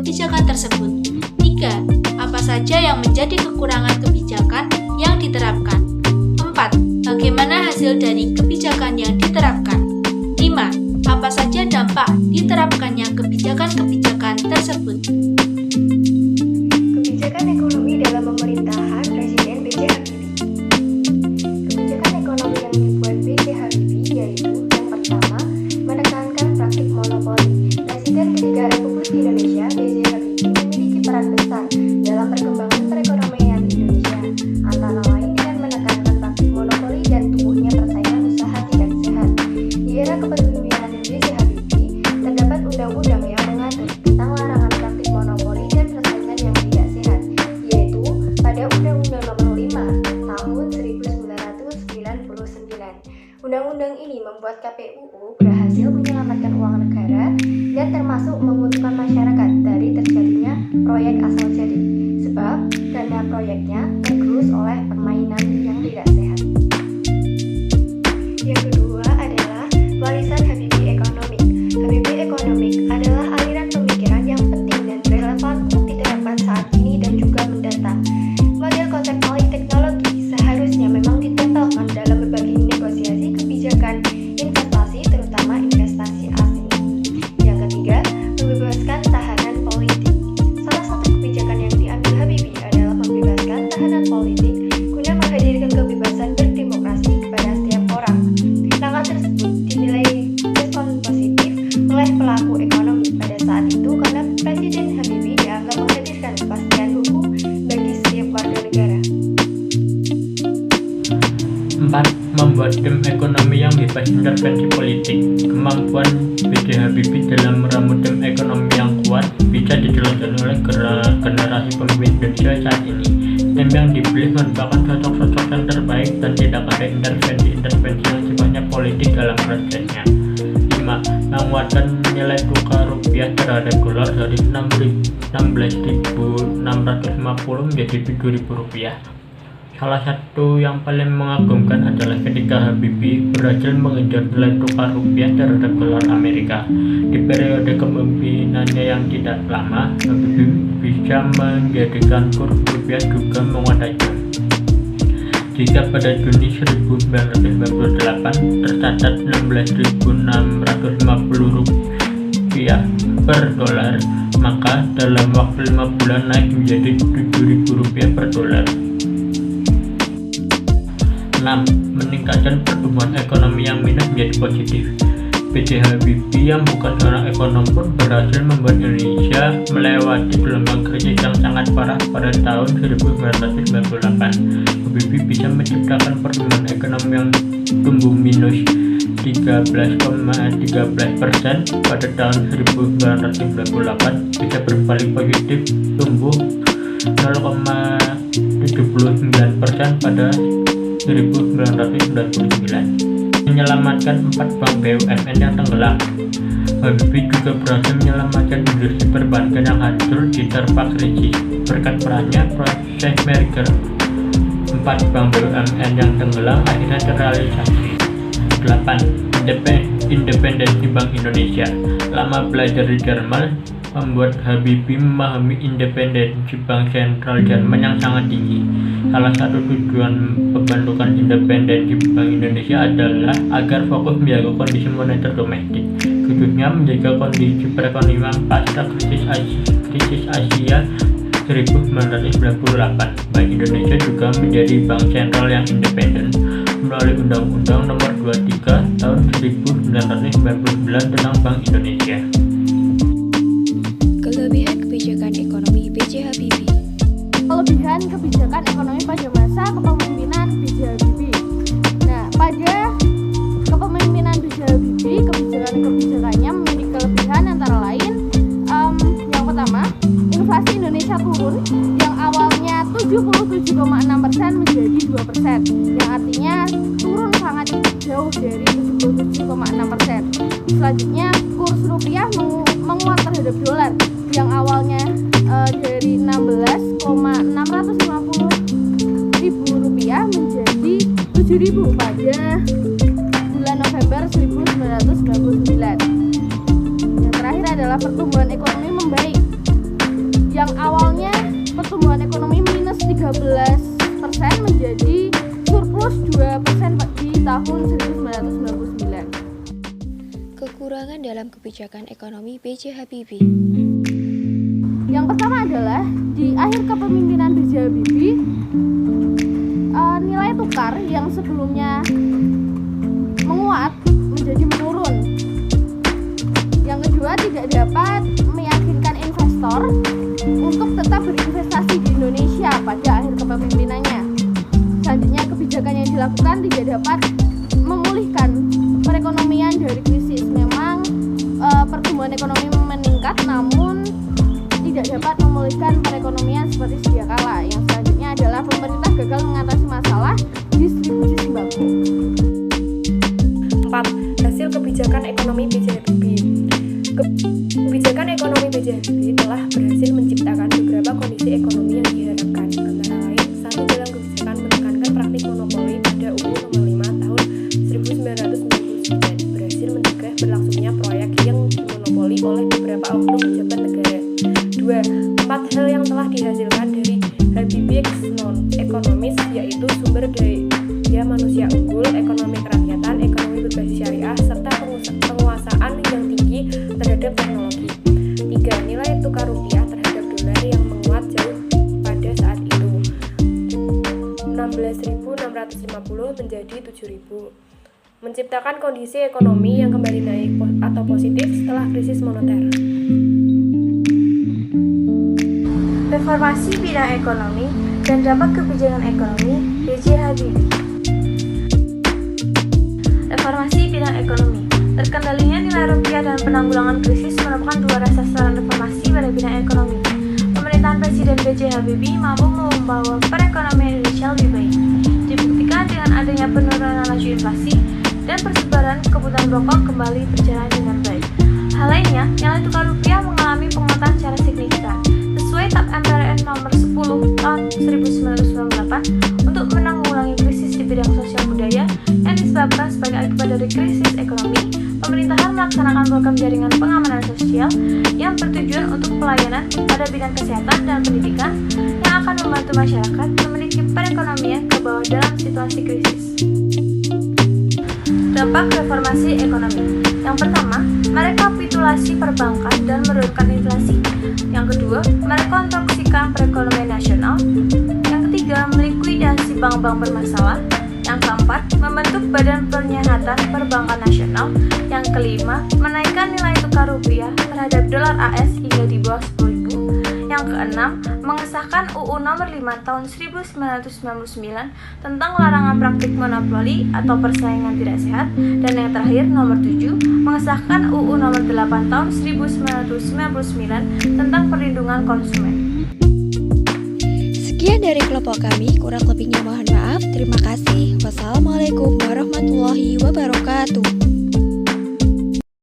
kebijakan tersebut. 3. Apa saja yang menjadi kekurangan kebijakan yang diterapkan? 4. Bagaimana hasil dari kebijakan yang diterapkan? 5. Apa saja dampak diterapkannya kebijakan-kebijakan tersebut? Kebijakan ekonomi dalam pemerintahan Presiden B.J. Habibie. Kebijakan ekonomi yang dibuat B.J. Habibie yaitu yang pertama, menekankan praktik monopoli. Presiden ketiga Republik Indonesia B.J. Habibie memiliki peran besar dalam perkembangan perekonomian Indonesia, antara lain dengan menekankan praktik monopoli dan tumbuhnya persaingan usaha tidak sehat. Di era kepemimpinan B.J. Habibie, terdapat undang-undang yang mengatur tentang larangan praktik monopoli dan persaingan yang tidak sehat, yaitu pada Undang-Undang Nomor 5 Tahun 1999. Undang-undang ini membuat KPUU berhasil menyelamatkan uang negara dan termasuk menguntungkan masyarakat dari terjadinya proyek asal jadi, sebab dana proyeknya tergerus oleh permainan yang tidak sehat. Yang kedua adalah warisan Habibie Economic. Habibie Economic adalah aliran pemikiran yang penting dan relevan untuk diterapkan saat ini dan juga mendatang. Model konsep alih teknologi seharusnya memang ditempelkan dalam berbagai negosiasi kebijakan investasi, terutama investasi asing. Yang ketiga, membebaskan tahanan politik. Salah satu kebijakan yang diambil Habibie adalah membebaskan tahanan politik guna menghadirkan kebebasan berdemokrasi kepada setiap orang. Langkah tersebut dinilai respon positif oleh pelaku ekonomi pada saat itu karena Presiden Habibie dianggap menghadirkan kepastian hukum bagi setiap warga negara. 4. Membuat tim ekonomi yang bebas intervensi politik. Kemampuan B.J. Habibie dalam meramu tim ekonomi yang kuat bisa ditelusuri oleh generasi pemimpin Indonesia saat ini. Tim yang dipilih merupakan sosok-sosok yang terbaik dan tidak ada intervensi yang sifatnya politik dalam prosesnya. 5. Menguatkan nilai tukar rupiah terhadap dolar dari 16.650 menjadi 7.000 rupiah. Salah satu yang paling mengagumkan adalah ketika Habibie berhasil mengejar nilai tukar rupiah terhadap dolar Amerika. Di periode kepemimpinannya yang tidak lama, Habibie bisa menjadikan kurs rupiah juga menguat tajam. Jika pada Juni 1998 tercatat 16.650 rupiah per dolar, maka dalam waktu 5 bulan naik menjadi 7.000 rupiah per dolar. 6. Meningkatkan pertumbuhan ekonomi yang minus menjadi positif. B.J. Habibie yang bukan seorang ekonom pun berhasil membuat Indonesia melewati gelombang krisis yang sangat parah pada tahun 1998. Habibie bisa menciptakan pertumbuhan ekonomi yang tumbuh minus 13,13% pada tahun 1998 bisa berbalik positif tumbuh 0,79% pada 1999, menyelamatkan 4 bank BUMN yang tenggelam. Habibie juga berhasil menyelamatkan industri perbankan yang hancur diterpa krisis berkat perannya proses merger. 4 bank BUMN yang tenggelam akhirnya terrealisasi. 8. Independensi Bank Indonesia. Lama belajar di Jerman membuat Habibie memahami independensi Bank Sentral Jerman yang sangat tinggi. Salah satu tujuan pembentukan independensi Bank Indonesia adalah agar fokus menjaga kondisi moneter domestik, khususnya menjaga kondisi perekonomian pasca krisis Asia 1998. Bank Indonesia juga menjadi bank sentral yang independen melalui Undang-Undang Nomor 23 Tahun 1999 tentang Bank Indonesia. Kelebihan kebijakan ekonomi B.J. Habibie. Kelebihan kebijakan ekonomi pada masa kepemimpinan B.J. Habibie. Nah, pada kepemimpinan B.J. Habibie, kebijakan-kebijakannya memiliki kelebihan antara lain yang pertama, inflasi Indonesia turun yang awalnya 77,6% menjadi 2%, yang artinya turun sangat jauh dari 77,6%. Selanjutnya, kurs rupiah menguat terhadap dolar yang awalnya dari 16,650 ribu rupiah menjadi 7.000 pada bulan November 1999. Yang terakhir adalah pertumbuhan ekonomi membaik. yang awalnya pertumbuhan ekonomi minus 13% menjadi surplus 2% di tahun 1999. Kekurangan dalam kebijakan ekonomi B.J. Habibie. Yang pertama adalah di akhir kepemimpinan B.J. Habibie, nilai tukar yang sebelumnya menguat menjadi menurun. Yang kedua, tidak dapat meyakinkan investor untuk tetap berinvestasi di Indonesia pada akhir kepemimpinannya. Selanjutnya, kebijakan yang dilakukan tidak dapat memulihkan perekonomian dari krisis. Memang pertumbuhan ekonomi meningkat, namun tidak dapat memulihkan perekonomian seperti sedia kala. Yang selanjutnya adalah pemerintah gagal mengatasi masalah distribusi sembako. 4. Hasil kebijakan ekonomi B.J. Habibie. Kebijakan ekonomi B.J. Habibie telah berhasil menciptakan beberapa kondisi ekonomi yang diharapkan. Antara lain, satu dalam kebijakan menekankan praktik monopoli pada UU Nomor 5 Tahun 1999 berhasil mencegah berlangsungnya proyek yang dimonopoli oleh beberapa oknum pejabat negara. 2. 4 hal yang telah dihasilkan dari Habibie non-ekonomis, yaitu sumber daya manusia unggul, ekonomi kerakyatan, ekonomi berbasis syariah, serta penguasaan yang tinggi terhadap teknologi. 3. Nilai tukar rupiah terhadap dolar yang menguat jauh pada saat itu, 16.650 menjadi 7.000, menciptakan kondisi ekonomi yang kembali naik atau positif setelah krisis moneter. Reformasi bidang ekonomi dan dampak kebijakan ekonomi B.J. Habibie. Reformasi bidang ekonomi. Terkendalinya nilai rupiah dan penanggulangan krisis merupakan dua sasaran reformasi pada bidang ekonomi. Pemerintahan Presiden B.J. Habibie mampu membawa perekonomian Indonesia lebih baik. Dibuktikan dengan adanya penurunan laju inflasi dan persebaran kebutuhan pokok kembali berjalan dengan baik. Hal lainnya, nilai tukar rupiah mengalami penguatan secara signifikan sesuai TAP MPRN nomor 10 tahun 1998 untuk menanggulangi krisis di bidang sosial budaya yang disebabkan sebagai akibat dari krisis ekonomi. Pemerintahan melaksanakan program jaringan pengamanan sosial yang bertujuan untuk pelayanan pada bidang kesehatan dan pendidikan yang akan membantu masyarakat memiliki perekonomian ke bawah dalam situasi krisis. Dampak reformasi ekonomi. Yang pertama, merekapitulasi perbankan dan menurunkan inflasi. Yang kedua, merekonstruksikan perekonomian nasional. Yang ketiga, melikuidasi bank-bank bermasalah. Yang keempat, membentuk Badan Penyihatan Perbankan Nasional. Yang kelima, menaikkan nilai tukar rupiah terhadap dolar AS hingga di bawah 10.000. Yang keenam, mengesahkan UU Nomor 5 Tahun 1999 tentang larangan praktik monopoli atau persaingan tidak sehat. Dan yang terakhir, nomor 7, mengesahkan UU Nomor 8 Tahun 1999 tentang perlindungan konsumen. Sekian dari kelompok kami, kurang lebihnya mohon maaf. Terima kasih. Wassalamualaikum warahmatullahi wabarakatuh.